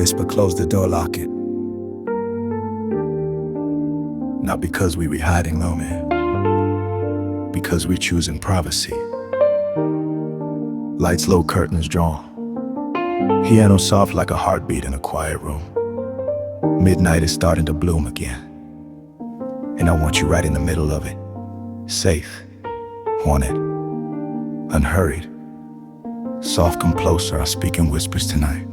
whisper, close the door, lock it. Not because we be hiding low, man. Because we choosing privacy. Lights low, curtains drawn. Piano soft like a heartbeat in a quiet room. Midnight is starting to bloom again. And I want you right in the middle of it. Safe, wanted, unhurried. Soft, come closer, I speak in whispers tonight.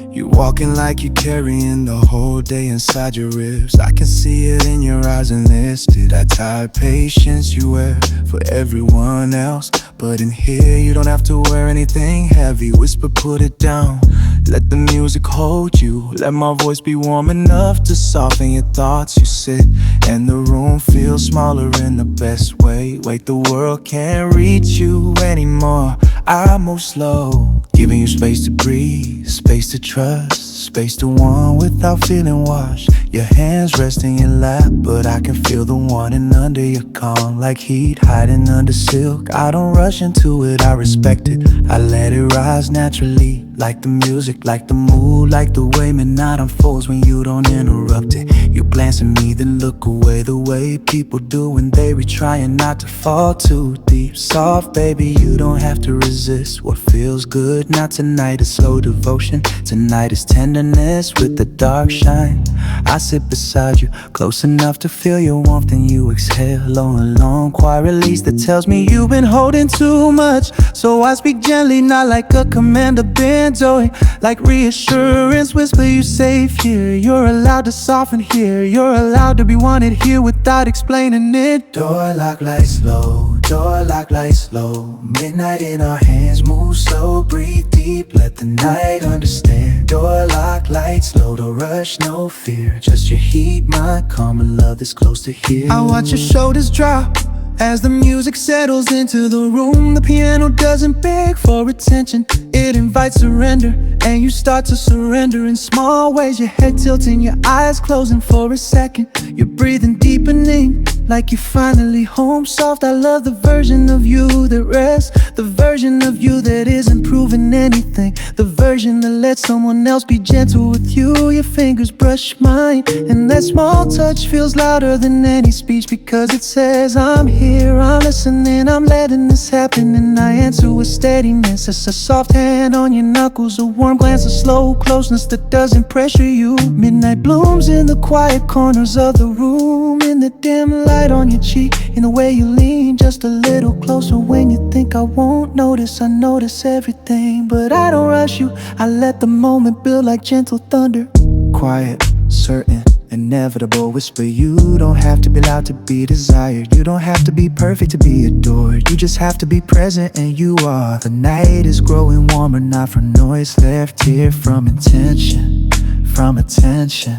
You walking like you're carrying the whole day inside your ribs. I can see it in your eyes enlisted. That tired patience you wear for everyone else, but in here you don't have to wear anything heavy. Whisper, put it down. Let the music hold you. Let my voice be warm enough to soften your thoughts. You sit and the room feels smaller in the best way. Wait, the world can't reach you anymore. I move slow, giving you space to breathe, space to trust, space to want without feeling washed. Your hands rest in your lap, but I can feel the wanting under your calm, like heat hiding under silk. I don't rush into it, I respect it. I let it rise naturally, like the music, like the mood, like the way midnight unfolds when you don't interrupt it. You glance at me, then look away, the way people do when they be trying not to fall too deep. Soft, baby, you don't have to resist what feels good. Not tonight, it's slow devotion. Tonight is tenderness with the dark shine. I sit beside you, close enough to feel your warmth, and you exhale low and long. Quiet release that tells me you've been holding too much. So I speak gently, not like a command, a benzoing, like reassurance. Whisper, you safe here. You're allowed to soften here. You're allowed to be wanted here without explaining it. Door lock, light slow. Door lock, light slow. Midnight in our hands, move slow, breathe deep, let the night understand. Door lock, light slow, don't rush, no fear. Just your heat, my calm, and love is close to here. I watch your shoulders drop as the music settles into the room. The piano doesn't beg for attention, it invites surrender. And you start to surrender in small ways. Your head tilting, your eyes closing for a second. You're breathing deepening, like you're finally home. Soft, I love the version of you that rests, the version of you that isn't proving anything, the version that lets someone else be gentle with you. Your fingers brush mine, and that small touch feels louder than any speech, because it says I'm here, I'm listening, I'm letting this happen. And I answer with steadiness. It's a soft hand on your knuckles, a warm glance, a slow closeness that doesn't pressure you. Midnight blooms in the quiet corners of the room, in the dim light on your cheek, in the way you lean just a little closer. When you think I won't notice, I notice everything. But I don't rush you, I let the moment build like gentle thunder. Quiet, certain, inevitable. Whisper, you don't have to be loud to be desired. You don't have to be perfect to be adored. You just have to be present, and you are. The night is growing warmer, not from noise left here, from intention, from attention,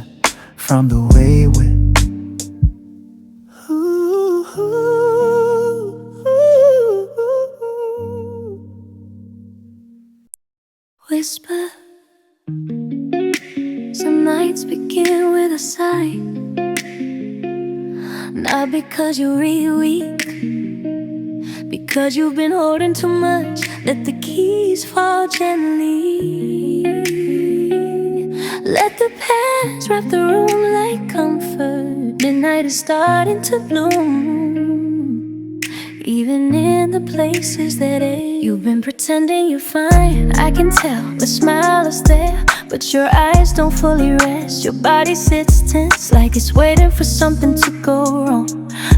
from the way we whisper. Some nights begin with a sigh, not because you're really weak, because you've been holding too much. Let the keys fall gently. Let the past wrap the room like comfort. Midnight is starting to bloom, even in the places that ache. You've been pretending you're fine, I can tell. The smile is there, but your eyes don't fully rest. Your body sits tense, like it's waiting for something to go wrong.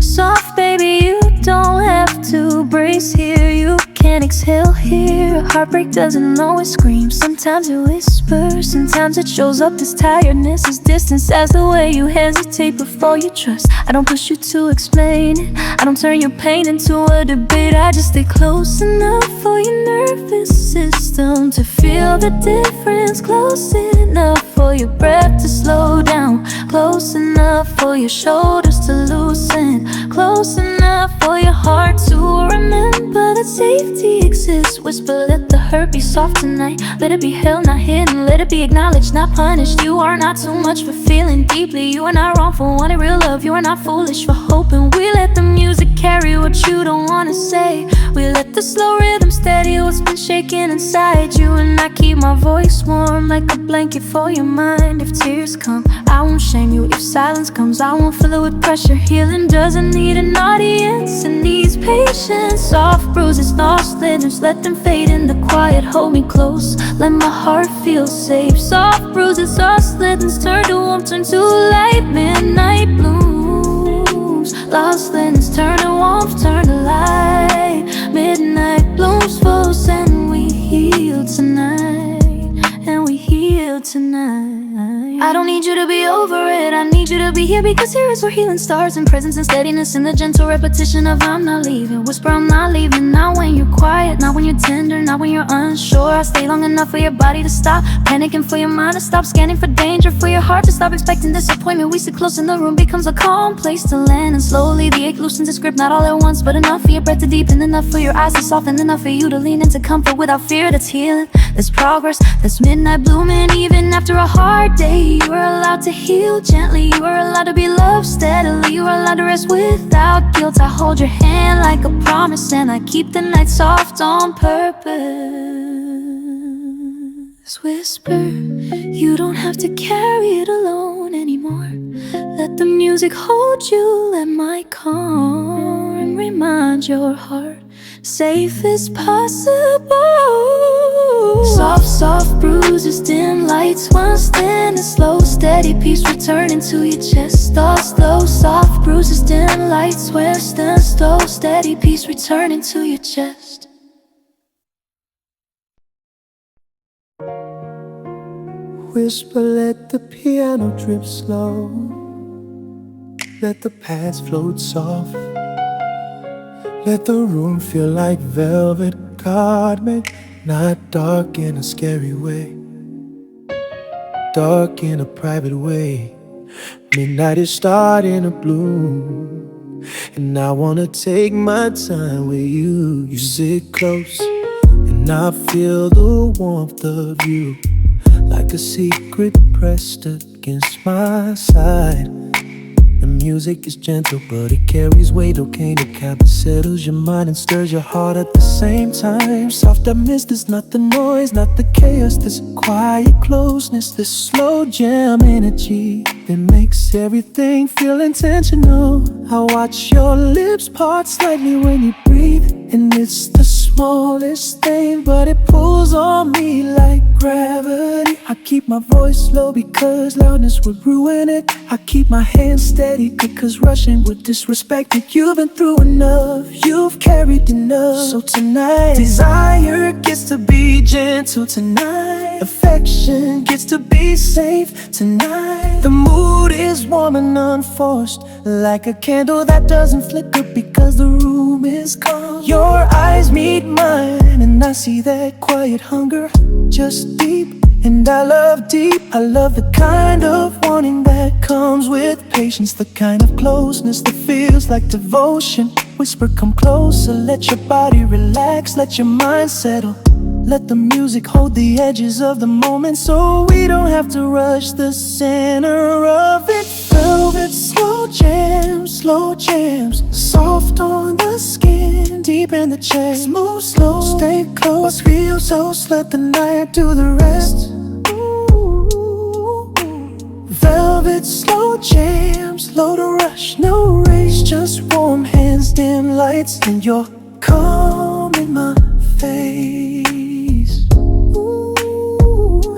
Soft, baby, you don't have to brace here. You can exhale here. Heartbreak doesn't always scream. Sometimes it whispers, sometimes it shows up as tiredness, as distance, as the way you hesitate before you trust. I don't push you to explain it, I don't turn your pain into a debate. I just stay close enough for your nervous system to feel the difference, close enough for your breath to slow down, close enough for your shoulders to loosen, close enough enough for your heart to remember that safety exists. Whisper, let the hurt be soft tonight. Let it be held, not hidden. Let it be acknowledged, not punished. You are not too much for feeling deeply. You are not wrong for wanting real love. You are not foolish for hoping. We let the music carry what you don't wanna say. We let the slow rhythm steady what's been shaking inside you. And I keep my voice warm like a blanket for your mind. If tears come, I won't shame you. If silence comes, I won't fill it with pressure. Healing doesn't need an audience, it needs patience. Soft bruises, lost limbs, let them fade in the quiet. Hold me close, let my heart feel safe. Soft bruises, lost limbs, turn to warmth, turn to light. Midnight blooms, lost limbs, turn to warmth, turn to light. Midnight blooms false and we heal tonight. And we heal tonight. I don't need you to be over it, I need you to be here, because here is where healing starts. In presence and steadiness, in the gentle repetition of I'm not leaving. Whisper I'm not leaving, not when you're quiet, not when you're tender, not when you're unsure. I stay long enough for your body to stop panicking, for your mind to stop scanning for danger, for your heart to stop expecting disappointment. We sit close and the room becomes a calm place to land. And slowly the ache loosens its grip, not all at once, but enough for your breath to deepen, enough for your eyes to soften, enough for you to lean into comfort without fear. That's healing, that's progress, that's midnight blooming. Even after a hard day, you are allowed to heal gently. You are allowed to be loved steadily. You are allowed to rest without guilt. I hold your hand like a promise, and I keep the night soft on purpose. Whisper, you don't have to carry it alone anymore. Let the music hold you, let my calm remind your heart safe as possible. Soft, soft bruises, dim lights, one stand and slow, steady peace returning to your chest. All slow, soft bruises, dim lights, where stand slow, steady peace returning to your chest. Whisper, let the piano drip slow. Let the pads float soft. Let the room feel like velvet carpet, not dark in a scary way, dark in a private way. Midnight is starting to bloom, and I wanna take my time with you. You sit close, and I feel the warmth of you, like a secret pressed against my side. The music is gentle, but it carries weight. Okay, the cap settles your mind and stirs your heart at the same time. Soft mist is not the noise, not the chaos. This quiet closeness, this slow jam energy that makes everything feel intentional. I watch your lips part slightly when you breathe, and it's the smallest thing, but it pulls on me like gravity. I keep my voice low because loudness would ruin it. I keep my hands steady because rushing would disrespect it. You've been through enough, you've carried enough. So tonight, desire gets to be gentle tonight. Affection gets to be safe tonight. The mood is warm and unforced, like a candle that doesn't flicker because the room is calm. Your eyes meet mine, and I see that quiet hunger, just deep. And I love deep, I love the kind of wanting that comes with patience, the kind of closeness that feels like devotion. Whisper, come closer, let your body relax, let your mind settle. Let the music hold the edges of the moment, so we don't have to rush the center of it. Velvet, slow jams, soft on the skin, deep in the chest. Move slow, stay close, feel so, let the night do the rest. Ooh. Velvet, slow jams, low to rush, no race, just warm hands, dim lights, and you're calm in my face.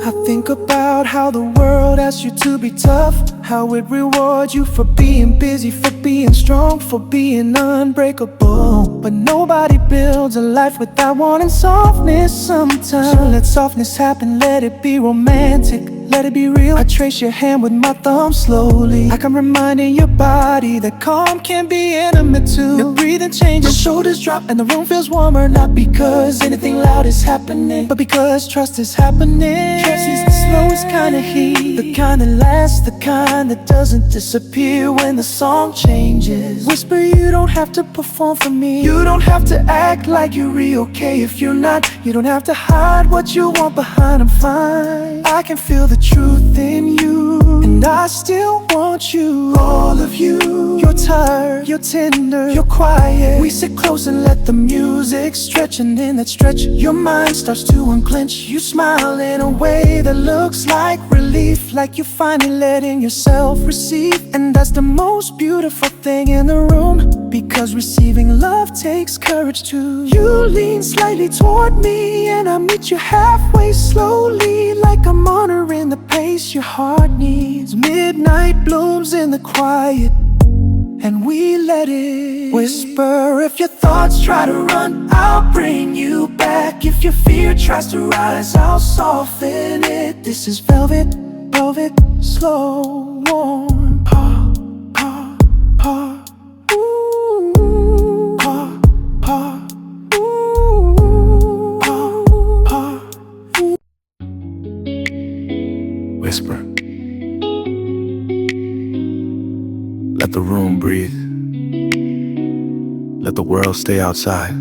I think about how the world asks you to be tough, how it rewards you for being busy, for being strong, for being unbreakable. But nobody builds a life without wanting softness sometimes. So let softness happen, let it be romantic. let it be real. I trace your hand with my thumb slowly, like I'm reminding your body that calm can be intimate too. Your breathing changes, your shoulders drop, and the room feels warmer. Not because anything loud is happening, but because trust is happening. Trust is the slowest kind of heat, the kind that lasts, the kind that doesn't disappear when the song changes. Whisper, you don't have to perform for me. You don't have to act like you're okay if you're not. You don't have to hide what you want behind I'm fine. I can feel the truth in you, and I still want you. All of you. You're tired, you're tender, you're quiet. We sit close and let the music stretch, and in that stretch your mind starts to unclench. You smile in a way that looks like relief, like you're finally letting yourself receive. And that's the most beautiful thing in the room, because receiving love takes courage too. You lean slightly toward me, and I meet you halfway slowly, like I'm honoring the pace your heart needs. Midnight blooms in the quiet, and we let it whisper. If your thoughts try to run, I'll bring you back. If your fear tries to rise, I'll soften it. This is velvet, velvet, slow, warm. Paw, paw, paw. Ooh. Paw, paw. Ooh. Paw, paw. Whisper. Let the room breathe. Let the world stay outside.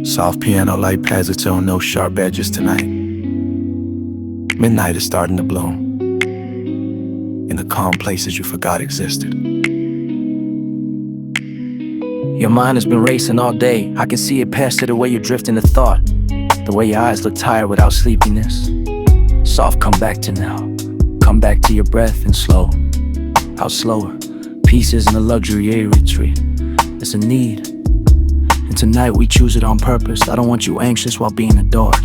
Soft piano light pads its own, no sharp edges tonight. Midnight is starting to bloom in the calm places you forgot existed. Your mind has been racing all day. I can see it past it, the way you drift into thought, the way your eyes look tired without sleepiness. Soft, come back to now. Come back to your breath and slow. How slower. Peace isn't a luxury, a retreat. It's a need. And tonight we choose it on purpose. I don't want you anxious while being adored.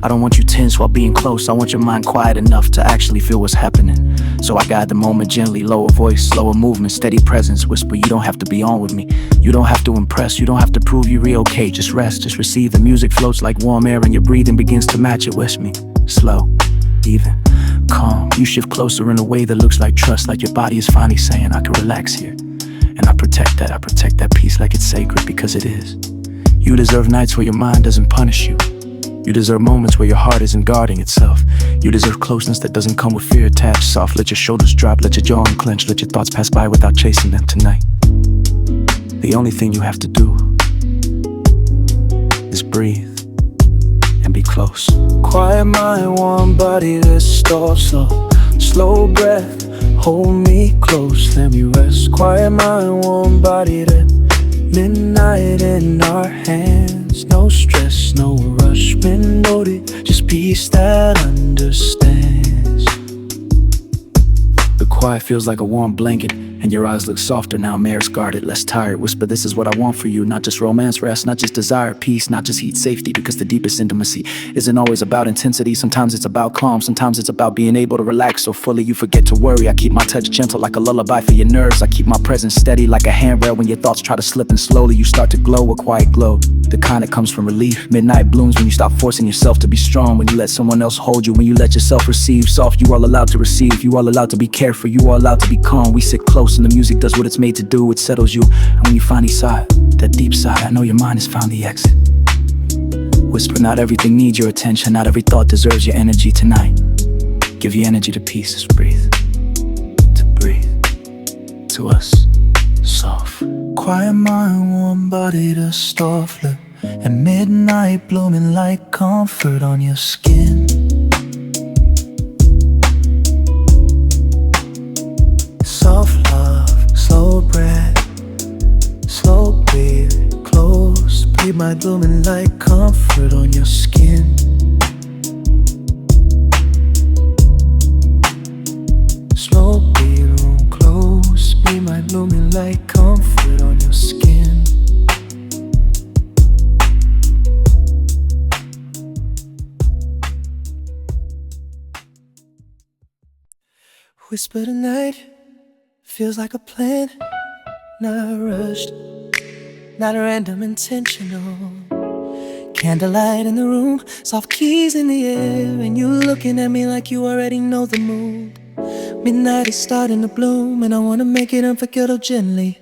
I don't want you tense while being close. I want your mind quiet enough to actually feel what's happening. So I guide the moment gently, lower voice, slower movement, steady presence. Whisper, you don't have to be on with me. You don't have to impress, you don't have to prove you're okay. Just rest, just receive. The music floats like warm air and your breathing begins to match it with me. Slow, even, calm. You shift closer in a way that looks like trust, like your body is finally saying, I can relax here. And I protect that peace like it's sacred, because it is. You deserve nights where your mind doesn't punish you. You deserve moments where your heart isn't guarding itself. You deserve closeness that doesn't come with fear attached. Soft, let your shoulders drop, let your jaw unclench, let your thoughts pass by without chasing them tonight. The only thing you have to do is breathe and be close. Quiet mind, warm body, let's start slow. Slow breath, hold me close, let me rest. Quiet mind, warm body, let midnight in our hands. No stress, no rush, when noted, just peace that understands. The quiet feels like a warm blanket, and your eyes look softer now, mare's guarded, less tired. Whisper, this is what I want for you. Not just romance, rest, not just desire, peace, not just heat, safety. Because the deepest intimacy isn't always about intensity. Sometimes it's about calm, sometimes it's about being able to relax so fully you forget to worry. I keep my touch gentle like a lullaby for your nerves. I keep my presence steady like a handrail when your thoughts try to slip, and slowly you start to glow, a quiet glow, the kind that comes from relief. Midnight blooms when you stop forcing yourself to be strong, when you let someone else hold you, when you let yourself receive. Soft, you are allowed to receive, you are allowed to be careful, you are allowed to be calm. We sit close and the music does what it's made to do, it settles you. And when you finally sigh, that deep sigh, I know your mind has found the exit. Whisper, not everything needs your attention, not every thought deserves your energy tonight. Give your energy to peace, just breathe. To breathe. To us, soft. Quiet mind, warm body, the soft lip, and midnight blooming like comfort on your skin. Soft love, slow breath, slow breathe, close. Breathe my blooming like comfort on your skin. Slow breathe, room close. Breathe my blooming like comfort on your skin. Whisper tonight, feels like a plan, not rushed, not random, intentional. Candlelight in the room, soft keys in the air, and you looking at me like you already know the mood. Midnight is starting to bloom, and I wanna make it unforgettable gently.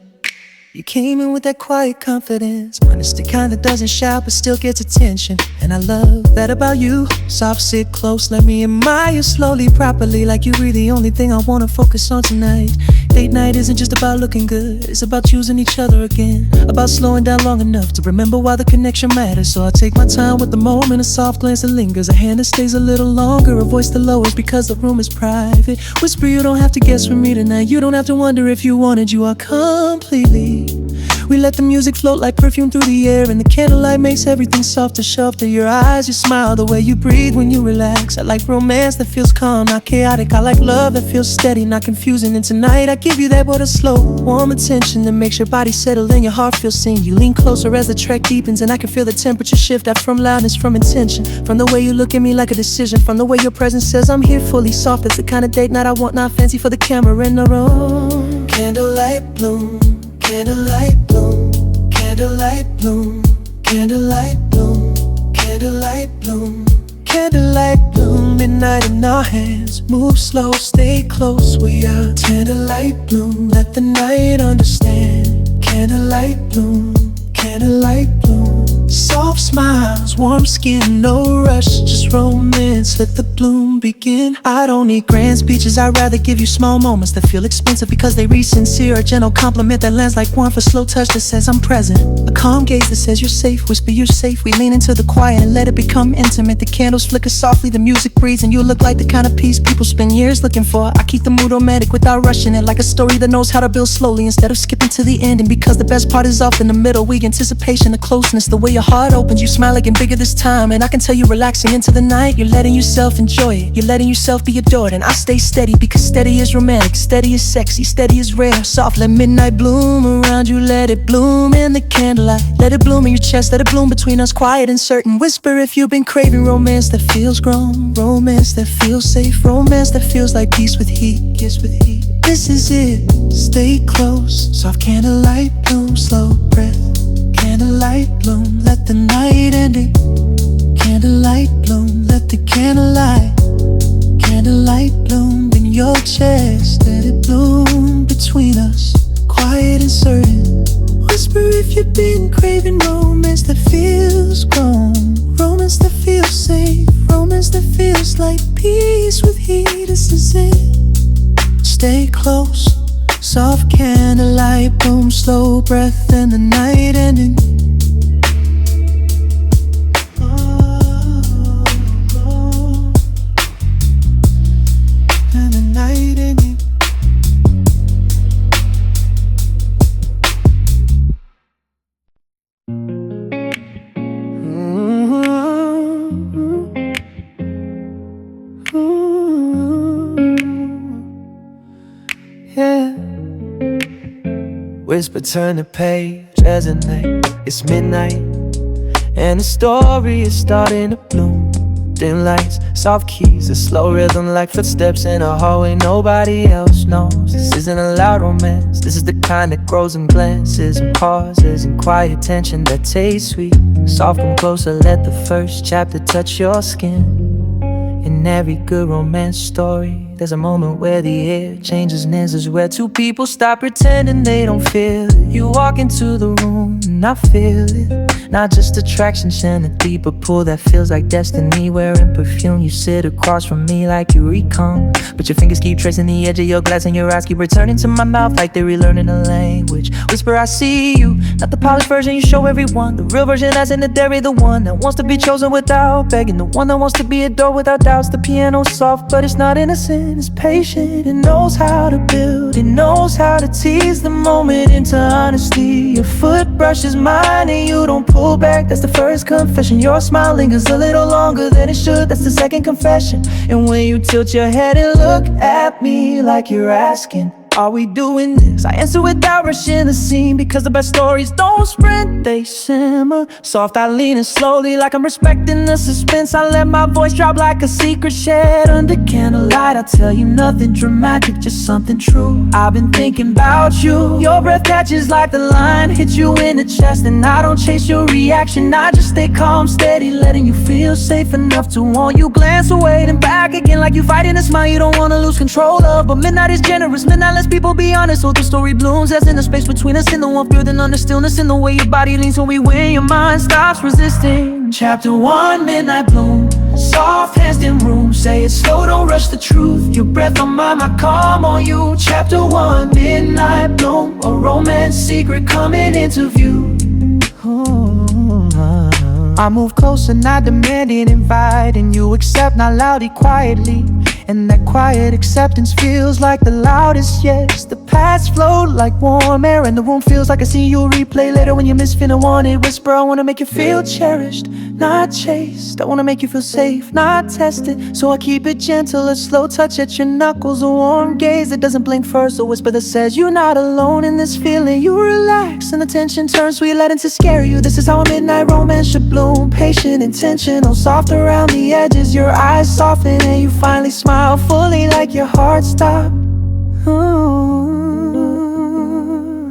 You came in with that quiet confidence, honesty kind that doesn't shout but still gets attention. And I love that about you. Soft, sit close, let me admire slowly, properly, like you really the only thing I wanna focus on tonight. Date night isn't just about looking good, it's about choosing each other again. About slowing down long enough to remember why the connection matters. So I take my time with the moment, a soft glance that lingers, a hand that stays a little longer, a voice that lowers because the room is private. Whisper, you don't have to guess with me tonight, you don't have to wonder if you wanted, you are completely. We let the music float like perfume through the air, and the candlelight makes everything softer, softer. Your eyes, your smile, the way you breathe when you relax. I like romance that feels calm, not chaotic. I like love that feels steady, not confusing. And tonight I give you that but a slow, warm attention that makes your body settle and your heart feel seen. You lean closer as the track deepens, and I can feel the temperature shift out from loudness, from intention. From the way you look at me like a decision, from the way your presence says I'm here fully soft. It's the kind of date night I want, not fancy for the camera in the room. Candlelight bloom, candlelight bloom, candlelight bloom, candlelight bloom, candlelight bloom, candlelight bloom. Midnight in our hands, move slow, stay close. We are candlelight bloom, let the night understand. Candlelight bloom, candlelight bloom. Soft smiles, warm skin, no rush, just romance. Let the bloom begin. I don't need grand speeches, I'd rather give you small moments that feel expensive because they reach sincere. A gentle compliment that lands like warmth, a slow touch that says I'm present. A calm gaze that says you're safe, whisper you're safe. We lean into the quiet and let it become intimate. The candles flicker softly, the music breathes, and you look like the kind of peace people spend years looking for. I keep the mood romantic without rushing it, like a story that knows how to build slowly instead of skipping to the end. And because the best part is often the middle, we anticipation, the closeness, the way your heart opens, you smile again bigger this time. And I can tell you relaxing into the night, you're letting yourself enjoy it, you're letting yourself be adored. And I stay steady because steady is romantic, steady is sexy, steady is rare. Soft, let midnight bloom around you, let it bloom in the candlelight. Let it bloom in your chest, let it bloom between us, quiet and certain. Whisper if you've been craving romance that feels grown, romance that feels safe, romance that feels like peace with heat, kiss with heat. This is it, stay close. Soft candlelight bloom, slow breath. Candlelight bloom, let the night end it. Candlelight bloom, let the candlelight. Candlelight bloom in your chest, let it bloom between us, quiet and certain. Whisper if you've been craving romance that feels grown, romance that feels safe, romance that feels like peace with heat. This is it, stay close. Soft candlelight bloom, slow breath, and the night ending. And the night ending. Yeah. Whisper, turn the page, resonate. It's midnight, and the story is starting to bloom. Dim lights, soft keys, a slow rhythm like footsteps in a hallway nobody else knows. This isn't a loud romance, this is the kind that grows in glances and pauses and quiet tension that tastes sweet. Soft, come closer, let the first chapter touch your skin. In every good romance story, there's a moment where the air changes, and this is where two people stop pretending they don't feel it. You walk into the room and I feel it, not just attraction, and a deeper pull that feels like destiny. Wearing perfume, you sit across from me like you recon, but your fingers keep tracing the edge of your glass, and your eyes keep returning to my mouth like they're relearning a language. Whisper, I see you, not the polished version you show everyone, the real version that's in the dairy, the one that wants to be chosen without begging, the one that wants to be adored without doubts. The piano's soft, but it's not innocent, it's patient. It knows how to build, it knows how to tease the moment into honesty. Your foot brushes mine and you don't pull back, that's the first confession. Your smile lingers a little longer than it should, that's the second confession. And when you tilt your head and look at me like you're asking, Are we doing this? I answer without rushing the scene, because the best stories don't sprint, they simmer. Soft, I lean in slowly like I'm respecting the suspense. I let my voice drop like a secret shared under candlelight. I tell you nothing dramatic, just something true. I've been thinking about you. Your breath catches like the line, hits you in the chest, and I don't chase your reaction. I just stay calm, steady, letting you feel safe enough to want you. Glance away, then back again like you fighting a smile you don't wanna lose control of. But midnight is generous, midnight lets people be honest. So the story blooms as in the space between us, in the warmth building under stillness, in the way your body leans when we win, your mind stops resisting. Chapter 1, midnight bloom. Soft hands in room, say it slow, don't rush the truth. Your breath on mine, my calm on you. Chapter 1, midnight bloom. A romance secret coming into view. I move closer, not demanding, inviting you accept, not loudly, quietly. And that quiet acceptance feels like the loudest yes. The past flowed like warm air, and the room feels like I see you replay later when you miss feeling wanted. Whisper, I wanna make you feel cherished, not chased. I wanna make you feel safe, not tested. So I keep it gentle, a slow touch at your knuckles, a warm gaze that doesn't blink first, a whisper that says you're not alone in this feeling. You relax and the tension turns sweet, letting to scare you. This is how a midnight romance should bloom. Patient, intentional, soft around the edges. Your eyes soften and you finally smile fully like your heart stopped.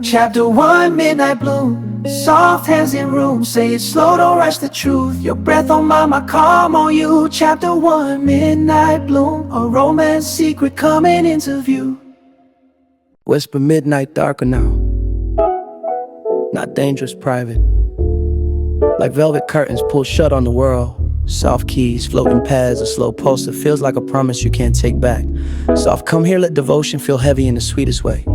Chapter 1, midnight bloom. Soft hands in room, say it slow, don't rush the truth. Your breath on mine, my calm on you. Chapter 1, midnight bloom. A romance secret coming into view. Whisper midnight darker now, not dangerous, private. Like velvet curtains pulled shut on the world. Soft keys, floating paths, a slow pulse that feels like a promise you can't take back. Soft, come here, let devotion feel heavy in the sweetest way.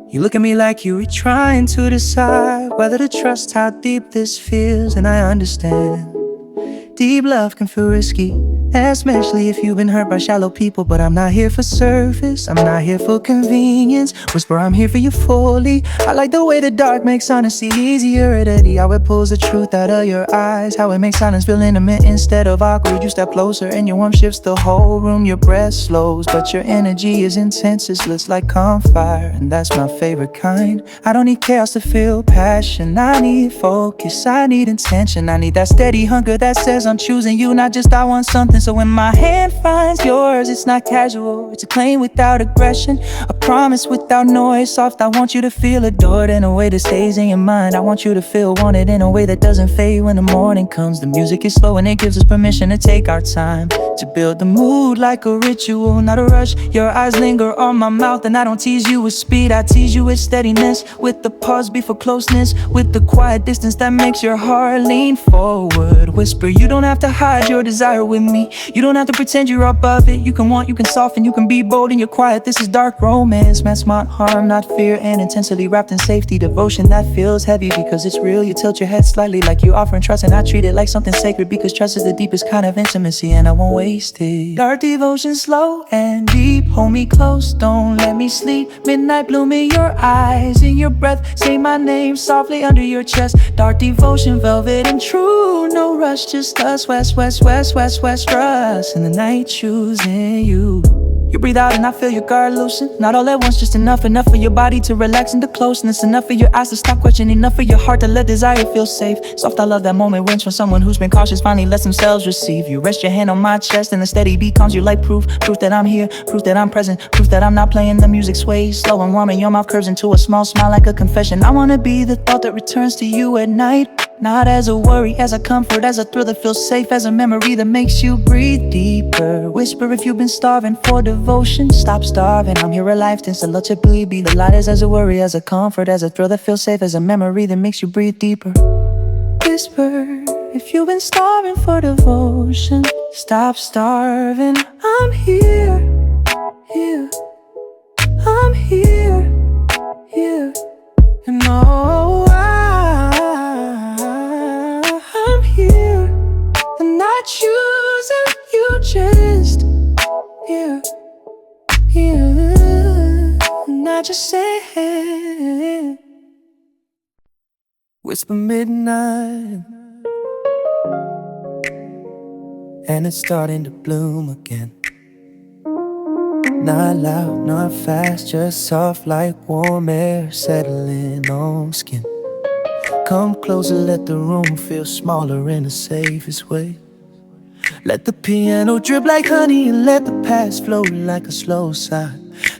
You look at me like you were trying to decide whether to trust how deep this feels, and I understand. Deep love can feel risky, especially if you've been hurt by shallow people. But I'm not here for surface, I'm not here for convenience. Whisper, I'm here for you fully. I like the way the dark makes honesty easier, Eddie. How it pulls the truth out of your eyes, how it makes silence feel intimate instead of awkward. You step closer and your warmth shifts the whole room. Your breath slows, but your energy is intense. It's lit like campfire, and that's my favorite kind. I don't need chaos to feel passion, I need focus, I need intention. I need that steady hunger that says I'm choosing you, not just I want something. So when my hand finds yours, it's not casual, it's a claim without aggression, a promise without noise. Soft, I want you to feel adored in a way that stays in your mind. I want you to feel wanted in a way that doesn't fade when the morning comes. The music is slow and it gives us permission to take our time, to build the mood like a ritual, not a rush. Your eyes linger on my mouth, and I don't tease you with speed, I tease you with steadiness, with the pause before closeness, with the quiet distance that makes your heart lean forward. Whisper, you don't have to hide your desire with me, you don't have to pretend you're above it. You can want, you can soften, you can be bold and you're quiet. This is dark romance, meant not harm, not fear, and intensely wrapped in safety. Devotion that feels heavy because it's real. You tilt your head slightly like you offering trust, and I treat it like something sacred because trust is the deepest kind of intimacy, and I won't waste it. Dark devotion, slow and deep, hold me close, don't let me sleep. Midnight bloom in your eyes, in your breath, say my name softly under your chest. Dark devotion, velvet and true, no rush, just us, west, west, west, west, west, trust in the night, choosing you. You breathe out and I feel your guard loosen, not all at once, just enough for your body to relax into closeness, enough for your eyes to stop questioning, enough for your heart to let desire feel safe. Soft, I love that moment when from someone who's been cautious finally lets themselves receive. You rest your hand on my chest and the steady beat calms you like proof that I'm here, proof that I'm present, proof that I'm not playing. The music sways slow and warm and your mouth curves into a small smile like a confession. I wanna be the thought that returns to you at night, not as a worry, as a comfort, as a thrill that feels safe, as a memory that makes you breathe deeper. Whisper if you've been starving for devotion, stop starving. I'm here alive, tense to let you bleed. Be the light as a worry, as a comfort, as a thrill that feels safe, as a memory that makes you breathe deeper. Whisper if you've been starving for devotion, stop starving. I'm here, here, I'm here, here. And oh, I'm here, I'm not choosing you, just here, here, and I just say, whisper midnight, and it's starting to bloom again. Not loud, not fast, just soft like warm air settling on skin. Come closer, let the room feel smaller in the safest way. Let the piano drip like honey and let the past flow like a slow sigh.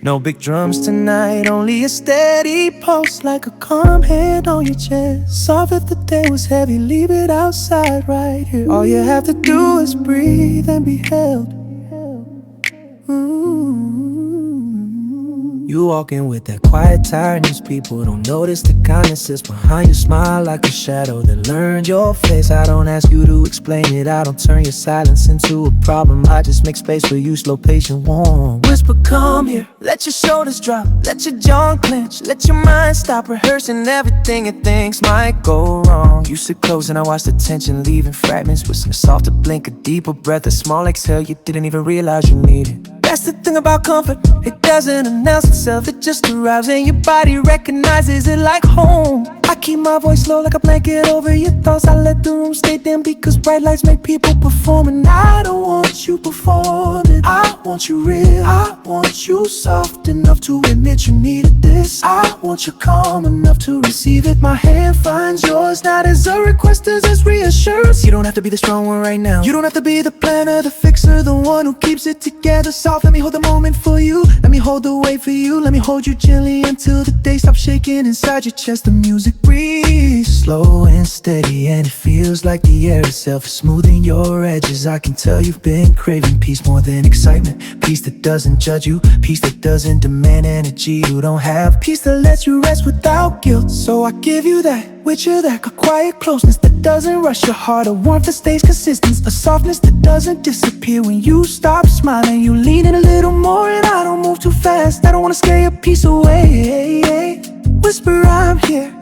No big drums tonight, only a steady pulse like a calm hand on your chest. Soft if the day was heavy, leave it outside right here. All you have to do is breathe and be held. You walk in with that quiet tiredness. People don't notice the kindness sits behind your smile like a shadow that learned your face. I don't ask you to explain it, I don't turn your silence into a problem. I just make space for you, slow, patient, warm. Whisper, come here, let your shoulders drop, let your jaw clench, let your mind stop rehearsing everything it thinks might go wrong. You sit close and I watch the tension leaving fragments, with a softer blink, a deeper breath, a small exhale you didn't even realize you needed. That's the thing about comfort, it doesn't announce itself, it just arrives and your body recognizes it like home. I keep my voice low like a blanket over your thoughts. I let the room stay dim because bright lights make people perform. And I don't want you performing, I want you real. I want you soft enough to admit you needed this. I want you calm enough to receive it. My hand finds yours, not as a request, as reassurance. You don't have to be the strong one right now, you don't have to be the planner, the fixer, the one who keeps it together. Soft, let me hold the moment for you, let me hold the weight for you. Let me hold you gently until the day stops shaking inside your chest. The music breathes slow and steady, and it feels like the air itself is smoothing your edges. I can tell you've been craving peace more than excitement, peace that doesn't judge you, peace that doesn't demand energy you don't have, peace that lets you rest without guilt. So I give you that, with you that, a quiet closeness that doesn't rush your heart, a warmth that stays consistent, a softness that doesn't disappear when you stop smiling. You lean in a little more and I don't move too fast, I don't wanna scare your peace away. Whisper, I'm here,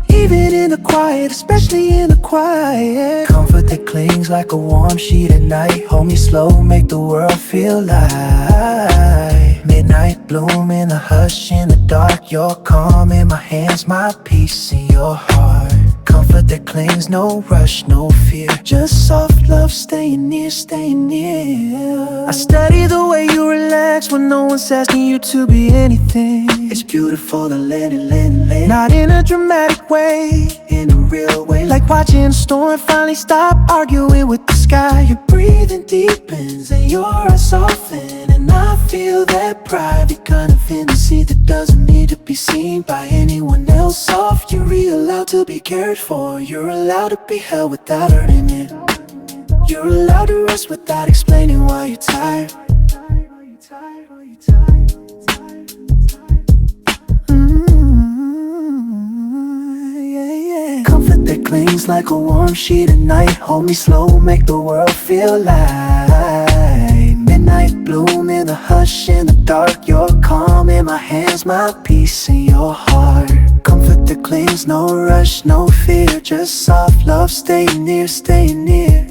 even in the quiet, especially in the quiet. Comfort that clings like a warm sheet at night. Hold me slow, make the world feel light. Midnight bloom in the hush, in the dark. You're calm in my hands, my peace in your heart. Comfort that clings, no rush, no fear, just soft love, staying near, staying near. I study the way you relax when no one's asking you to be anything. It's beautiful to let it, not in a dramatic way, in a real way. Like watching a storm finally stop arguing with the sky. Your breathing deepens and your eyes soften, and I feel that private kind of intimacy that doesn't need to be seen by anyone else. Soft, you're allowed to be cared for, you're allowed to be held without earning it. You're allowed to rest without explaining why you're tired. Comfort that clings like a warm sheet at night. Hold me slow, make the world feel light. Midnight bloom in the hush, in the dark. You're calm in my hands, my peace in your heart. Comfort that clings, no rush, no fear, just soft love, staying near, staying near.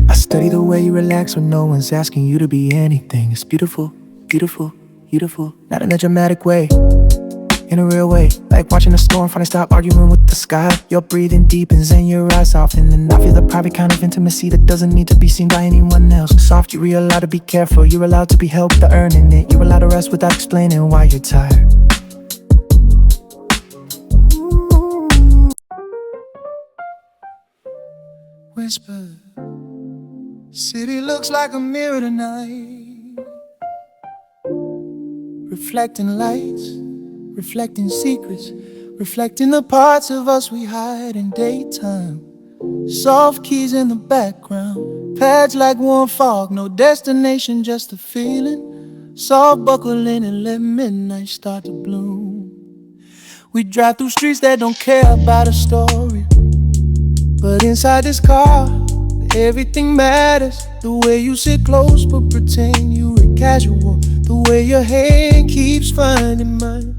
I study the way you relax when no one's asking you to be anything. It's beautiful, beautiful, beautiful, not in a dramatic way, in a real way. Like watching a storm finally stop arguing with the sky. Your breathing deepens and your eyes soften, and I feel the private kind of intimacy that doesn't need to be seen by anyone else. Soft, you're allowed to be careful, you're allowed to be helped without earning it. You're allowed to rest without explaining why you're tired. Whisper, city looks like a mirror tonight, reflecting lights, reflecting secrets, reflecting the parts of us we hide in daytime. Soft keys in the background, pads like warm fog, no destination, just a feeling. Soft buckle in and let midnight start to bloom. We drive through streets that don't care about a story, but inside this car, everything matters. The way you sit close but pretend you were casual, the way your hand keeps finding mine,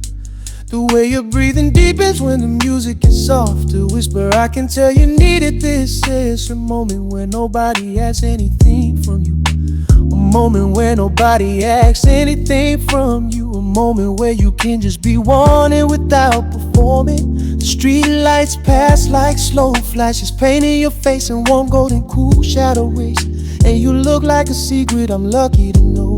the way your breathing deepens when the music is soft. To whisper, I can tell you needed this. It's a moment where nobody asks anything from you, a moment where nobody asks anything from you, a moment where you can just be wanted without performing. The street lights pass like slow flashes, painting your face in warm golden cool shadow rays, and you look like a secret I'm lucky to know.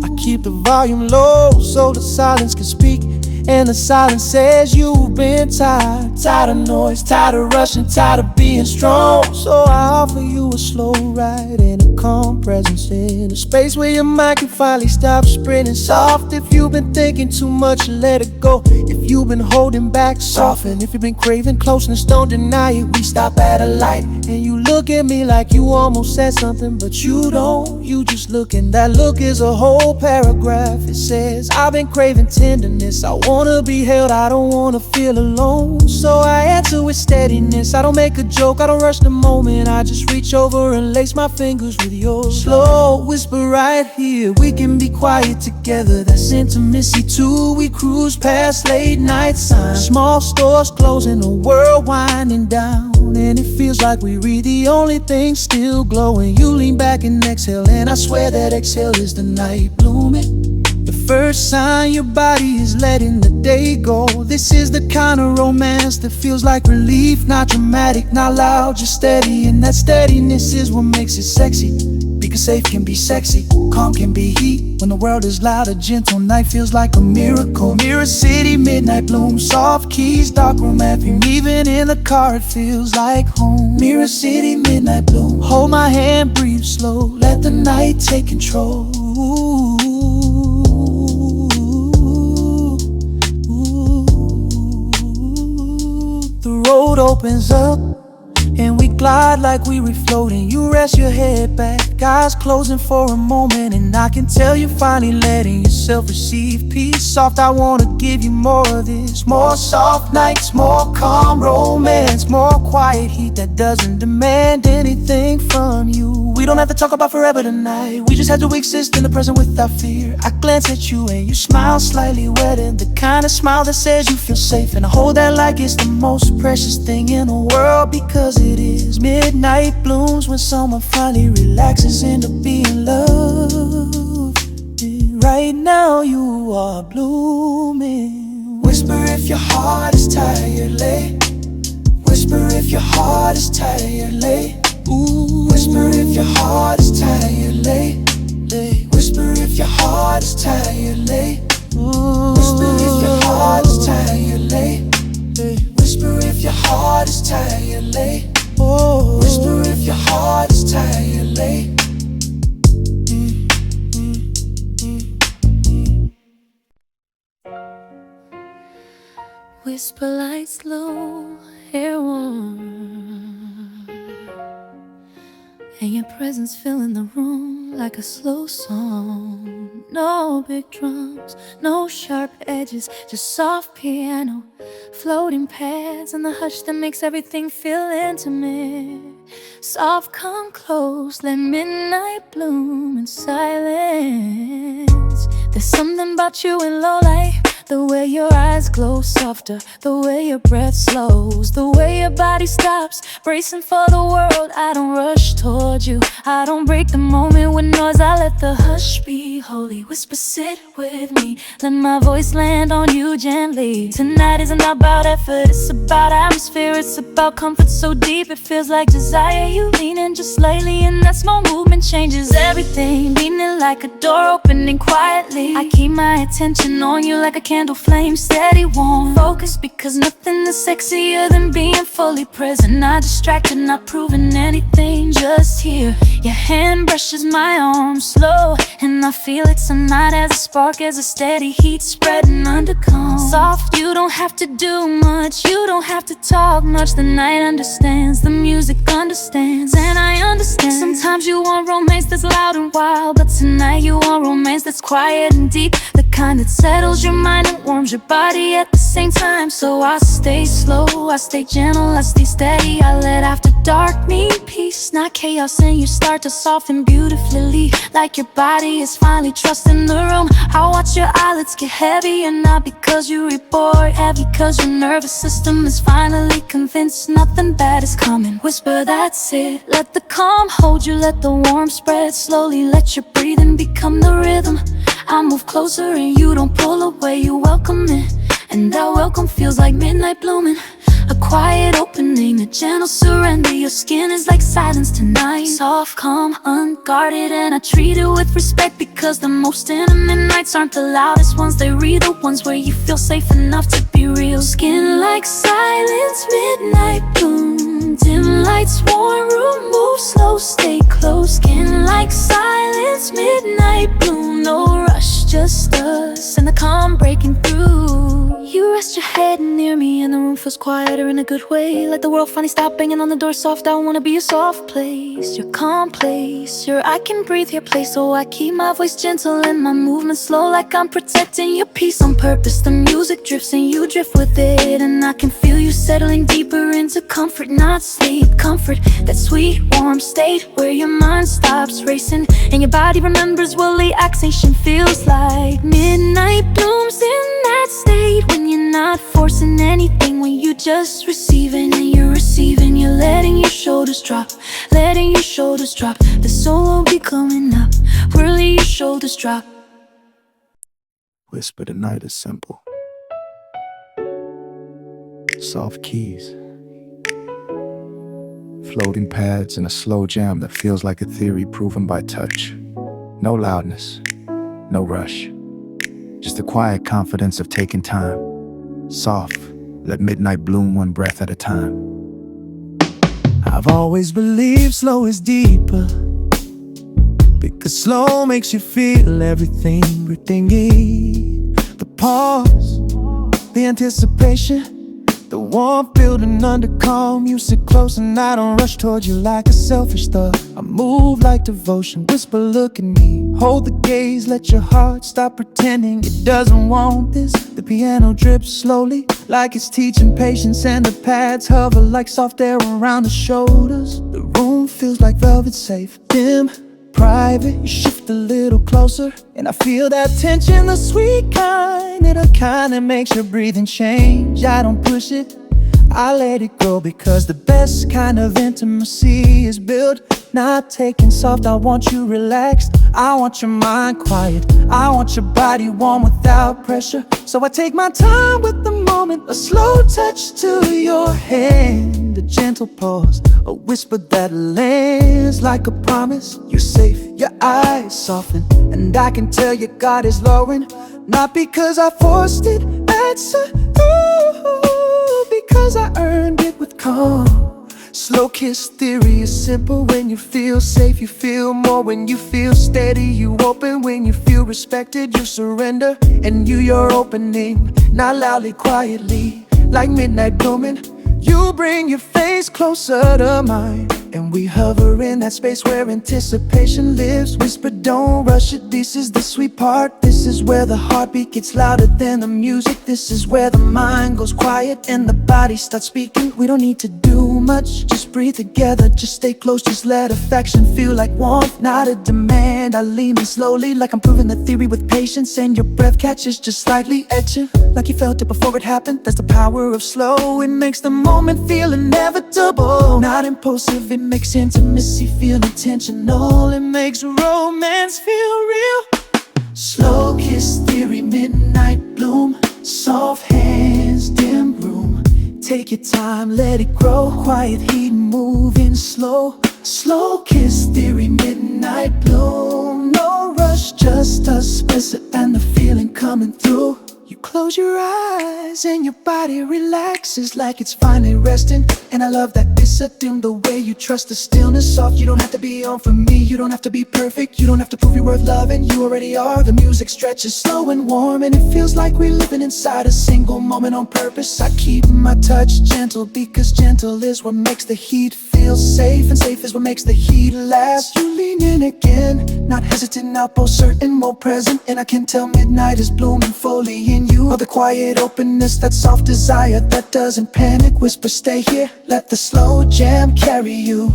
I keep the volume low so the silence can speak. And the silence says you've been tired. Tired of noise, tired of rushing, tired of being strong. So I offer you a slow ride and a calm presence in a space where your mind can finally stop sprinting. Soft if you've been thinking too much, let it go. If you've been holding back, soften. If you've been craving closeness, don't deny it. We stop at a light and you look at me like you almost said something, but you don't. You just look, and that look is a whole paragraph. It says, I've been craving tenderness, I wanna be held, I don't wanna feel alone. So I answer with steadiness, I don't make a joke, I don't rush the moment. I just reach over and lace my fingers with yours. Slow whisper right here, we can be quiet together. That's intimacy too. We cruise past late night signs, small stores closing, the world winding down. And it feels like we read the only thing still glowing. You lean back and exhale, and I swear that exhale is the night blooming. The first sign your body is letting the day go. This is the kind of romance that feels like relief. Not dramatic, not loud, just steady. And that steadiness is what makes it sexy. Because safe can be sexy, calm can be heat. When the world is loud, a gentle night feels like a miracle. Mirror City, midnight bloom, soft keys, dark room anthem. Even in the car it feels like home. Mirror City, midnight bloom, hold my hand, breathe slow, let the night take control. The road opens up and we glide like we were floating. You rest your head back, eyes closing for a moment, and I can tell you're finally letting yourself receive peace. Soft, I wanna give you more of this. More soft nights, more calm romance, more quiet heat that doesn't demand anything from you. We don't have to talk about forever tonight, we just have to exist in the present without fear. I glance at you and you smile slightly wetting, the kind of smile that says you feel safe. And I hold that like it's the most precious thing in the world, because it is. Midnight blooms when someone finally relaxes into being loved. Right now you are blooming. Whisper if your heart is tired, lay. Whisper if your heart is tired, lay. Ooh. Whisper if your heart is tired, lay. Whisper if your heart is tired, lay. Ooh. Whisper if your heart is tired, lay. Whisper if your heart is tired, lay. Oh. Whisper if your heart is tired, lay. Whisper lights low, hair warm, and your presence filling the room like a slow song. No big drums, no sharp edges, just soft piano, floating pads, and the hush that makes everything feel intimate. Soft, come close, let midnight bloom in silence. There's something about you in low light, the way your eyes glow softer, the way your breath slows, the way your body stops, bracing for the world. I don't rush toward you, I don't break the moment with noise, I let the hush be holy. Whisper, sit with me, let my voice land on you gently. Tonight isn't about effort, it's about atmosphere, it's about comfort so deep it feels like desire. You lean in just slightly, and that small movement changes everything. Leaning like a door opening quietly, I keep my attention on you like a candle flame, steady, warm, focused, because nothing is sexier than being fully present. Not distracted, not proving anything, just here. Your hand brushes my arm slow, and I feel it tonight as a spark, as a steady heat spreading undercurrent. Soft, you don't have to do much, you don't have to talk much. The night understands, the music understands, and I understand. Sometimes you want romance that's loud and wild, but tonight you want romance that's quiet and deep, the kind that settles your mind and warms your body at the same time. So I stay slow, I stay gentle, I stay steady. I let after dark mean peace, not chaos, and you start to soften beautifully, like your body is finally trusting the room. I watch your eyelids get heavy, and not because you read bored, heavy because your nervous system is finally convinced nothing bad is coming. Whisper, that's it, let the calm hold you, let the warmth spread slowly, let your breathing become the rhythm. I move closer and you don't pull away, you welcome it, and that welcome feels like midnight blooming. A quiet opening, a gentle surrender. Your skin is like silence tonight. Soft, calm, unguarded, and I treat it with respect. Because the most intimate nights aren't the loudest ones. They're the ones where you feel safe enough to be real. Skin like silence, midnight bloom. Dim lights, warm room, move slow, stay close. Skin like silence, midnight bloom. No rush, just us and the calm breaking through. You rest your head near me and the room feels quieter in a good way. Like the world finally stopped banging on the door soft. I wanna be a soft place, your calm place, your I can breathe here place. So I keep my voice gentle and my movement slow, like I'm protecting your peace on purpose. The music drifts and you drift with it, and I can feel you settling deeper into comfort, not sleep. Comfort, that sweet warm state where your mind stops racing and your body remembers what relaxation feels like. Midnight blooms in that state when you're not forcing anything, when you're just receiving and you're receiving. You're letting your shoulders drop, letting your shoulders drop. The soul will be coming up, whirling your shoulders drop. Whisper tonight is simple. Soft keys, floating pads, and a slow jam that feels like a theory proven by touch. No loudness, no rush, just the quiet confidence of taking time. Soft, let midnight bloom one breath at a time. I've always believed slow is deeper, because slow makes you feel everything we're thinking. The pause, the anticipation, the warmth building under calm. You sit close and I don't rush towards you like a selfish thought. I move like devotion, whisper, look at me. Hold the gaze, let your heart stop pretending it doesn't want this. The piano drips slowly, like it's teaching patience, and the pads hover like soft air around the shoulders. The room feels like velvet safe, dim, private. You shift a little closer, and I feel that tension, the sweet kind, and the kind that makes your breathing change. I don't push it, I let it go, because the best kind of intimacy is built, not taken soft. I want you relaxed, I want your mind quiet, I want your body warm without pressure. So I take my time with the moment, a slow touch to your hand, a gentle pause, a whisper that lands like a promise. You're safe, your eyes soften, and I can tell your guard is lowering. Not because I forced it, that's because I earned it with calm. Slow kiss theory is simple. When you feel safe, you feel more. When you feel steady, you open. When you feel respected, you surrender. And you're opening, not loudly, quietly, like midnight blooming. You bring your face closer to mine, and we hover in that space where anticipation lives. Whisper, don't rush it, this is the sweet part. This is where the heartbeat gets louder than the music. This is where the mind goes quiet and the body starts speaking. We don't need to do much, just breathe together, just stay close. Just let affection feel like warmth, not a demand. I lean in slowly, like I'm proving the theory with patience, and your breath catches just slightly etching, like you felt it before it happened. That's the power of slow, it makes the moment feel inevitable, not impulsive. It makes intimacy feel intentional, it makes romance feel real. Slow kiss theory, midnight bloom, soft hands, dim room. Take your time, let it grow, quiet heat moving slow. Slow kiss theory, midnight bloom, no rush, just us, whisper, and the feeling coming through. You close your eyes and your body relaxes like it's finally resting. And I love that it's a dim, the way you trust the stillness soft. You don't have to be on for me, you don't have to be perfect, you don't have to prove you're worth loving, you already are. The music stretches slow and warm, and it feels like we're living inside a single moment on purpose. I keep my touch gentle, because gentle is what makes the heat feel safe, and safe is what makes the heat last. You lean in again, not hesitant, now both certain, more present. And I can tell midnight is blooming fully in you. All the quiet openness, that soft desire that doesn't panic. Whisper, stay here, let the slow jam carry you.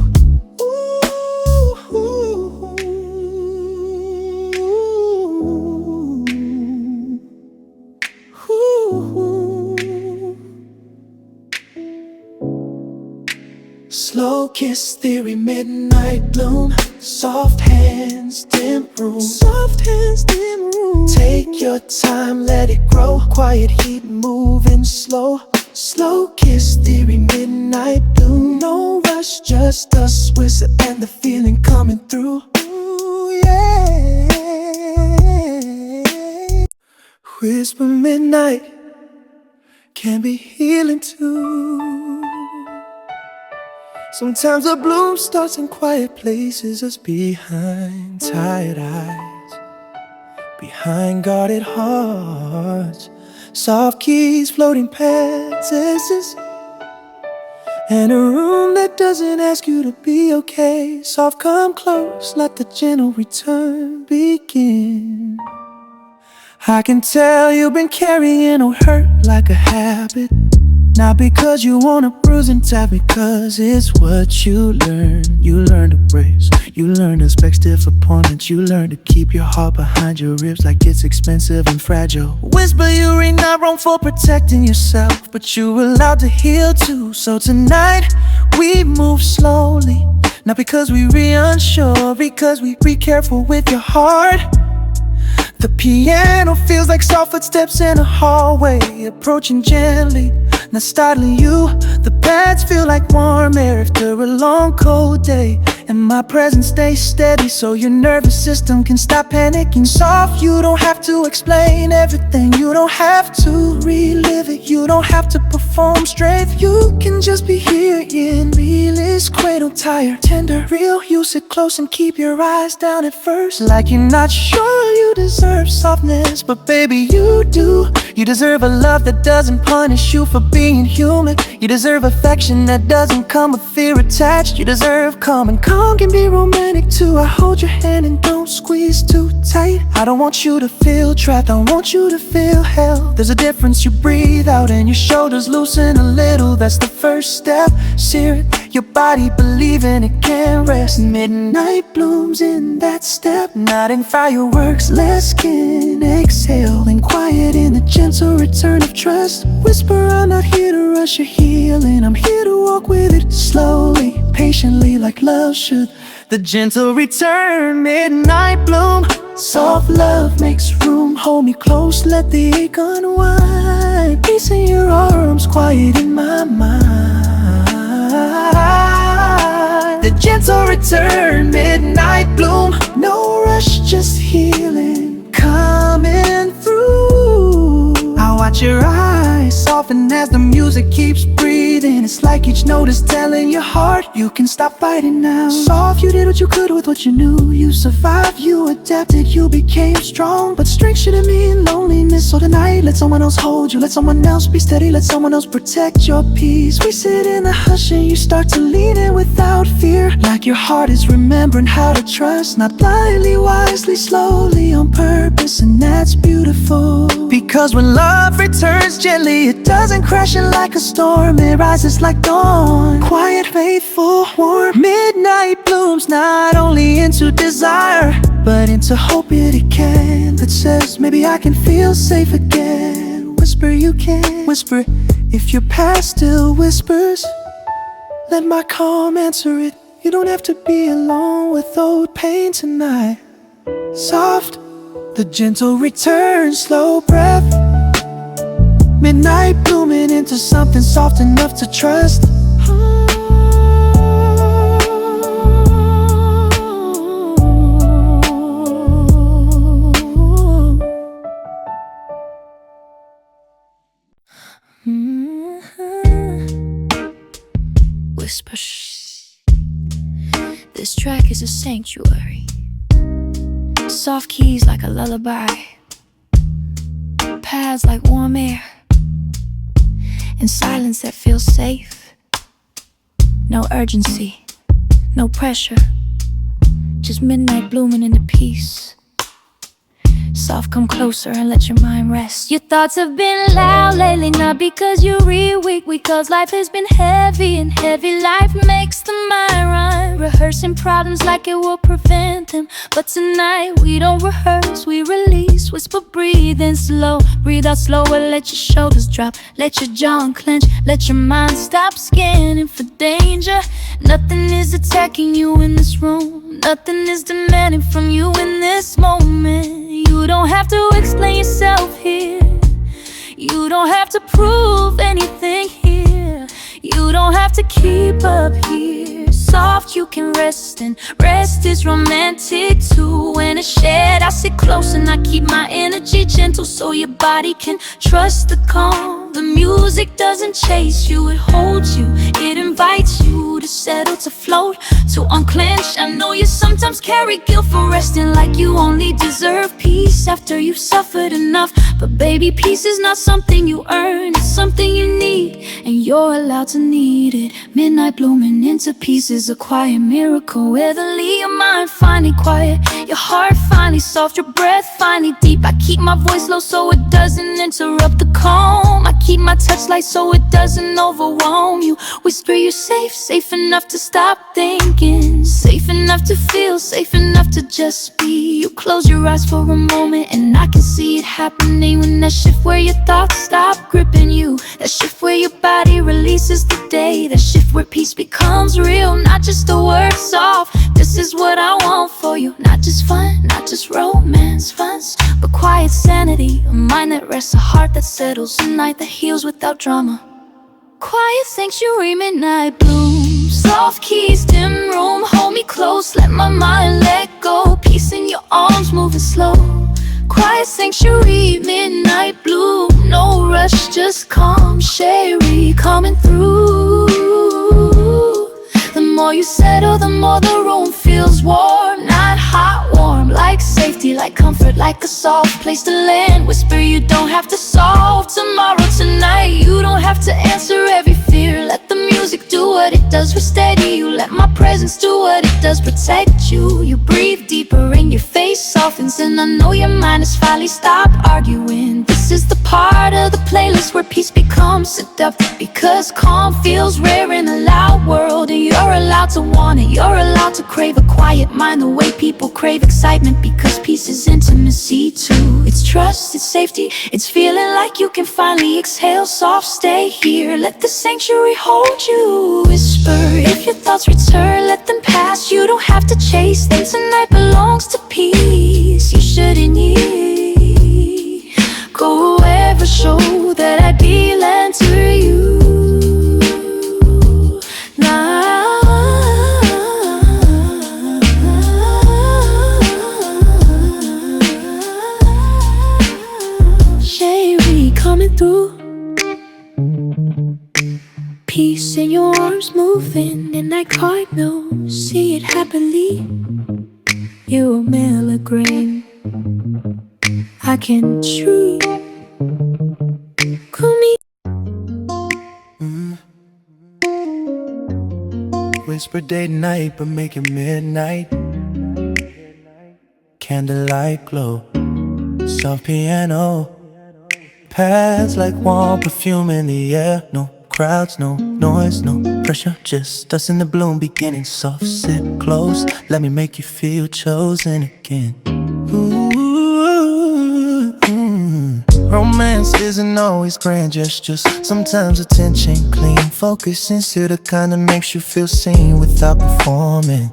Slow kiss theory, midnight bloom, soft hands, dim room. Soft hands, dim room. Take your time, let it grow, quiet heat moving slow. slow kiss theory, midnight blue. No rush, just us, whisper and the feeling coming through. Ooh, yeah. Whisper midnight can be healing too. Sometimes the bloom starts in quiet places, us behind tired eyes, behind guarded hearts, soft keys, floating passages, and a room that doesn't ask you to be okay. Soft, come close, let the gentle return begin. I can tell you've been carrying a hurt like a habit. Not because you wanna bruise and tap, because it's what you learn. You learn to brace, you learn to expect stiff opponents. You learn to keep your heart behind your ribs like it's expensive and fragile. Whisper you ain't not wrong for protecting yourself, but you allowed to heal too. So tonight we move slowly, not because we unsure, because we be careful with your heart. The piano feels like soft footsteps in a hallway, approaching gently, not startling you. The beds feel like warm air after a long cold day, and my presence stays steady so your nervous system can stop panicking. Soft, you don't have to explain everything, you don't have to relive it, you don't have to perform strength. You can just be here in realist, cradle tired, tender, real. You sit close and keep your eyes down at first, like you're not sure you deserve softness, but baby you do. You deserve a love that doesn't punish you for being human. You deserve affection that doesn't come with fear attached. You deserve calm, and calm can be romantic too. I hold your hand and don't squeeze too tight. I don't want you to feel trapped, I want you to feel held. There's a difference, you breathe out and your shoulders loosen a little. That's the first step, sear it, your body believing it can rest. Midnight blooms in that step, not in fireworks, less skin, exhale and quiet in the gentle return of trust. Whisper, I'm not here to rush your healing, I'm here to walk with it slowly, patiently, like love should. The gentle return, midnight bloom. Soft love makes room, hold me close, let the ache unwind. Peace in your arms, quiet in my mind. The gentle return, midnight bloom. No rush, just healing, coming through. I watch your eyes soften as the music keeps breathing. It's like each note is telling your heart you can stop fighting now. Soft, you did what you could with what you knew. You survived, you adapted, you became strong. But strength shouldn't mean loneliness. So tonight, let someone else hold you, let someone else be steady, let someone else protect your peace. We sit in the hush and you start to lean in without fear, like your heart is remembering how to trust, not blindly, wisely, slowly, on purpose. And that's beautiful, because when love returns gently, it doesn't crash in like a storm. It rises like dawn, quiet, faithful, warm. Midnight blooms not only into desire, but into hope it can, that says maybe I can feel safe again. Whisper, you can whisper if your past still whispers. Let my calm answer it. You don't have to be alone with old pain tonight. Soft, the gentle return, slow breath. Midnight blooming into something soft enough to trust. Whisper, shh. This track is a sanctuary. Soft keys like a lullaby, paths like warm air, and silence that feels safe. No urgency, no pressure, just midnight blooming into peace. Soft, come closer and let your mind rest. Your thoughts have been loud lately, not because you're real weak, because life has been heavy, and heavy life makes the mind run. Rehearsing problems like it will prevent them, but tonight we don't rehearse, we release. Whisper, breathe in slow, breathe out slower, let your shoulders drop, let your jaw unclench, let your mind stop scanning for danger. Nothing is attacking you in this room, nothing is demanding from you in this moment. You don't have to explain yourself here, You don't have to prove anything here. You don't have to keep up here. Soft, you can rest, and rest is romantic too. When it's shared, I sit close and I keep my energy gentle, so your body can trust the calm. The music doesn't chase you, it holds you. It invites you to settle, to float, to unclench. I know you sometimes carry guilt for resting, like you only deserve peace after you've suffered enough. But baby, peace is not something you earn, it's something you need, and you're allowed to need it. Midnight blooming into pieces, a quiet miracle. Weatherly, your mind finally quiet, your heart finally soft, your breath finally deep. I keep my voice low so it doesn't interrupt the calm. I keep my touch light so it doesn't overwhelm you. Whisper you're safe, safe enough to stop thinking, safe enough to feel, safe enough to just be. You close your eyes for a moment and I can see it happening. When that shift where your thoughts stop gripping you, that shift where your body releases the day, that shift where peace becomes real, not just a word soft. This is what I want for you, not just fun, not just romance funds, but quiet sanity, a mind that rests, a heart that settles, a night that heals without drama. Quiet sanctuary, midnight bloom, soft keys, dim room. Hold me close, let my mind let go. Peace in your arms, moving slow. Quiet sanctuary, midnight bloom. No rush, just calm, Sherry coming through. The more you settle, the more the room feels warm. Not hot, warm, like safety, like comfort, like a soft place to land. Whisper you don't have to solve tomorrow, tonight. You don't have to answer every fear. Let the music do what it does, we're steady. You let my presence do what it does, protect you. You breathe deeper and your face softens, and I know your mind has finally stopped arguing. This is the part of the playlist where peace becomes seductive, because calm feels rare in a loud world. And you're allowed to want it, you're allowed to crave a quiet mind the way people crave excitement, because peace is intimacy too. It's trust, it's safety, it's feeling like you can finally exhale. Soft, stay here, let the sanctuary hold you. Whisper if your thoughts return, let them pass. You don't have to chase them, tonight belongs to peace. You shouldn't need go ever show that I belong to you. Sherry coming through. Peace in your arms, moving in that cartmill. See it happily. You're a milligram I can treat. Call me. Whisper day and night, but make it midnight. Candlelight glow, soft piano, paths like warm perfume in the air. No crowds, no noise, no pressure, just us in the bloom beginning. Soft, sit close, let me make you feel chosen again. Ooh, romance isn't always grand gestures, sometimes attention, clean focus, sincere, the kind that makes you feel seen without performing.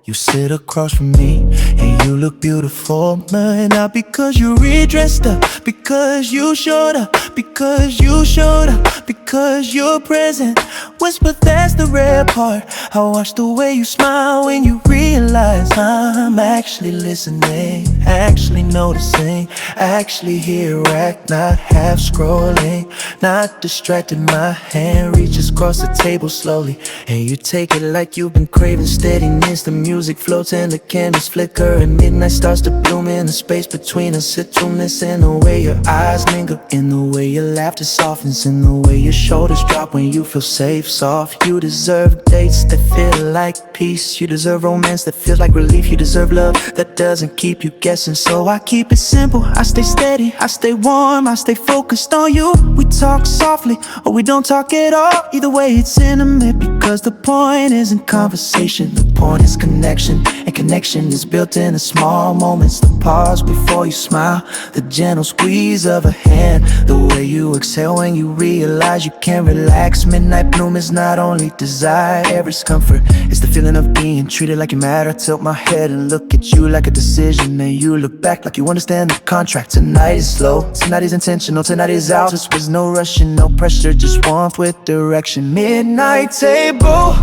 You sit across from me and you look beautiful, man. Not because you redressed up, because you showed up, because you showed up, because you're present. Whisper, that's the rare part. I watch the way you smile when you realize I'm actually listening, actually noticing, actually here, act, not half scrolling, not distracted. My hand reaches across the table slowly, and you take it like you've been craving steadiness. The music floats and the candles flicker, and midnight starts to bloom in the space between us. Citrus in the way your eyes linger, in the way your laughter softens, in the way your shoulders drop when you feel safe, soft. You deserve dates that feel like peace. You deserve romance that feels like relief. You deserve love that doesn't keep you guessing. So I keep it simple, I stay steady, I stay warm, I stay focused on you. We talk softly or we don't talk at all. Either way it's intimate, Cause the point isn't conversation, the point is connection. And connection is built in the small moments. The pause before you smile, the gentle squeeze of a hand, the way you exhale when you realize you can't relax. Midnight bloom is not only desire, it's comfort. It's the feeling of being treated like you matter. I tilt my head and look at you like a decision, and you look back like you understand the contract. Tonight is slow, tonight is intentional, tonight is ours. There's no rushing, no pressure, just warmth with direction. Midnight table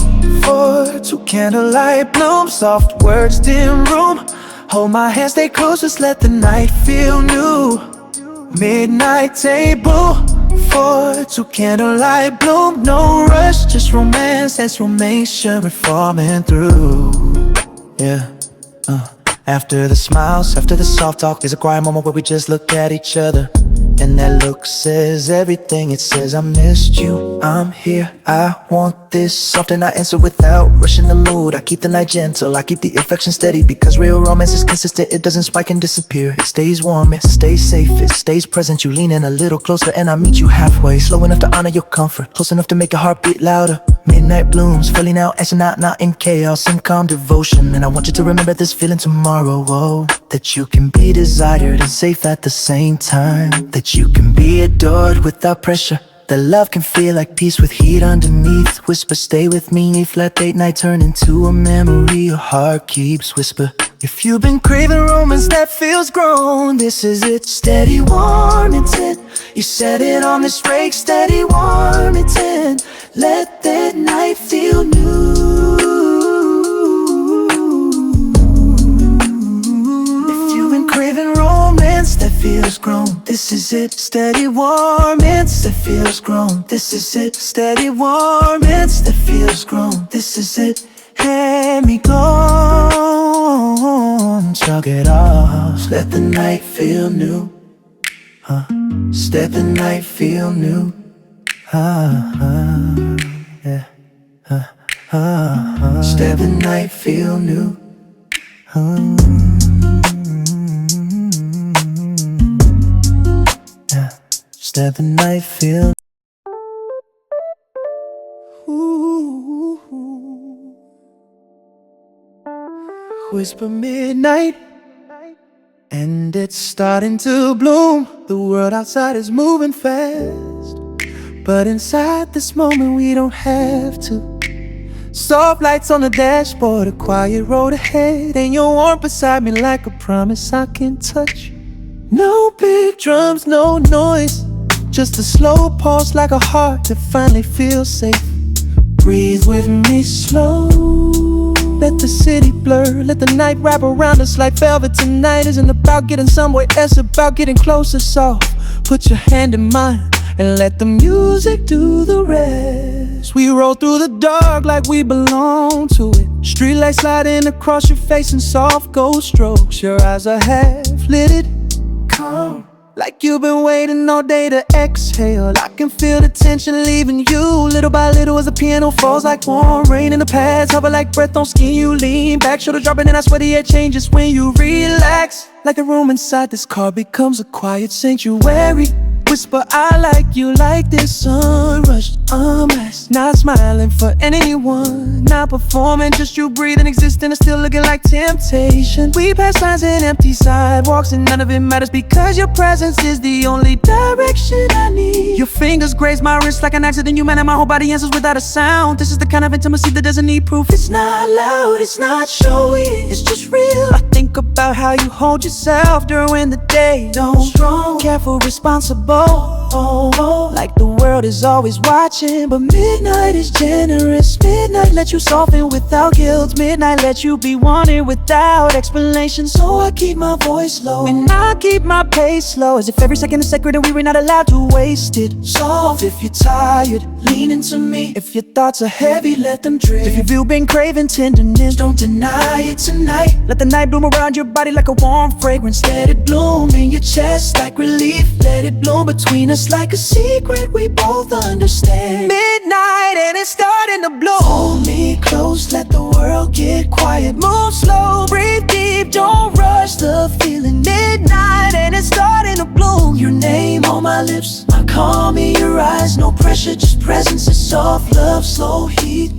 for two, candlelight bloom, soft words, dim room. Hold my hand, stay close, just let the night feel new. Midnight table for two, candlelight bloom. No rush, just romance, transformation, reforming through. Yeah, after the smiles, after the soft talk, there's a quiet moment where we just look at each other. And that look says everything. It says I missed you, I'm here, I want this. Often I answer without rushing the mood. I keep the night gentle, I keep the affection steady. Because real romance is consistent, it doesn't spike and disappear. It stays warm, it stays safe, it stays present. You lean in a little closer and I meet you halfway. Slow enough to honor your comfort, close enough to make your heart beat louder. Midnight blooms, filling out, astronaut, not in chaos, in calm devotion. And I want you to remember this feeling tomorrow, oh, that you can be desired and safe at the same time. That you can be adored without pressure. That love can feel like peace with heat underneath. Whisper, stay with me, flat date night turn into a memory. Your heart keeps whisper. If you've been craving romance that feels grown, this is it. Steady, warm, intent. You set it on this rake. Steady, warm, intent. Let that night feel new. If you've been craving romance that feels grown, this is it. Steady, warmth that feels grown, this is it. Steady, warmth that feels grown, this is it. Hand me gone, chug it off. Let the night feel new. Let the night feel new. Yeah. Let the night feel new. Let the night feel. Ooh. Whisper midnight, and it's starting to bloom. The world outside is moving fast, but inside this moment we don't have to. Soft lights on the dashboard, a quiet road ahead, and you're warm beside me like a promise I can touch. No big drums, no noise, just a slow pulse like a heart that finally feels safe. Breathe with me slow. Let the city blur, let the night wrap around us like velvet. Tonight isn't about getting somewhere, it's about getting closer. Soft, put your hand in mine and let the music do the rest. We roll through the dark like we belong to it. Streetlights sliding across your face in soft gold strokes. Your eyes are half lit, calm, like you've been waiting all day to exhale. I can feel the tension leaving you little by little as the piano falls like warm rain in the pads. Hover like breath on skin, you lean back, shoulder dropping, and I swear the air changes when you relax. Like the room inside this car becomes a quiet sanctuary. Whisper, I like you like this, unrushed, unmasked. Not smiling for anyone, not performing, just you breathing, existing, and still looking like temptation. We pass lines in empty sidewalks and none of it matters because your presence is the only direction I need. Your fingers graze my wrist like an accident you meant, and my whole body answers without a sound. This is the kind of intimacy that doesn't need proof. It's not loud, it's not showy, it's just real. I think about how you hold yourself during the day. Don't strong, careful, responsible. Like the world is always watching, but midnight is generous. Midnight let you soften without guilt. Midnight let you be wanted without explanation. So I keep my voice low and I keep my pace slow, as if every second is sacred and we were not allowed to waste it. Soft if you're tired, lean into me. If your thoughts are heavy, let them drift. If you've been craving tenderness, don't deny it tonight. Let the night bloom around your body like a warm fragrance. Let it bloom in your chest like relief. Let it bloom between us like a secret we both understand. Midnight and it's starting to blow. Hold me close, let the world get quiet. Move slow, breathe deep, don't rush the feeling. Midnight and it's is starting to bloom. Your name on my lips, my calm in your eyes. No pressure, just presence. It's soft love, slow heat,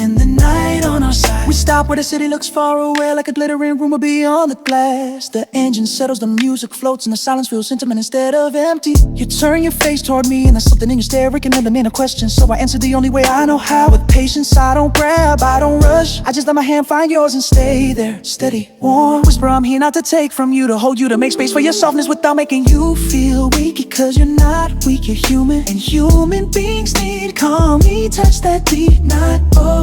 and the night on our side. We stop where the city looks far away, like a glittering rumor beyond the glass. The engine settles, the music floats, and the silence feels intimate instead of empty. You turn your face toward me, and there's something in your stare wrecking a question. So I answer the only way I know how. With patience, I don't grab, I don't rush. I just let my hand find yours and stay there, steady, warm. Whisper, I'm here not to take from you, to hold you, to make space for your softness without making you feel weak. Because you're not weak, you're human, and human beings need calm. Me touch that beat, not oh.